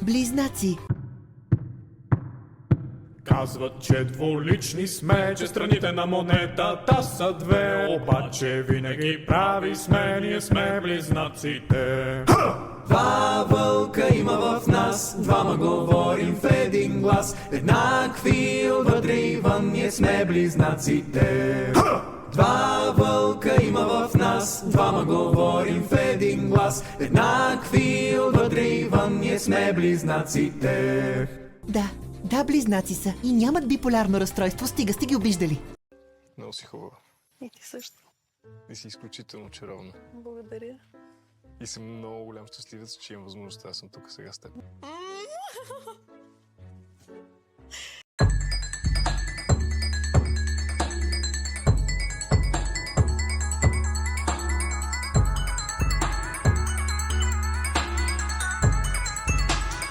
Близнаци. Казват, че двулични сме, че страните на монетата са две, обаче винаги прави сме, ние сме близнаците. Два вълка има в нас, двама говорим в един глас, еднакви отвътре и вън, ние сме близнаците. Два вълка има в нас, двама говорим в един глас, еднакви отвътре и вън, ние сме близнаците. Да, близнаци са и нямат биполярно разстройство, стига сте ги обиждали. Много си хубава. И ти също. И си изключително чаровна. Благодаря. И съм много голям щастливец, че имам възможността да съм тук сега с теб.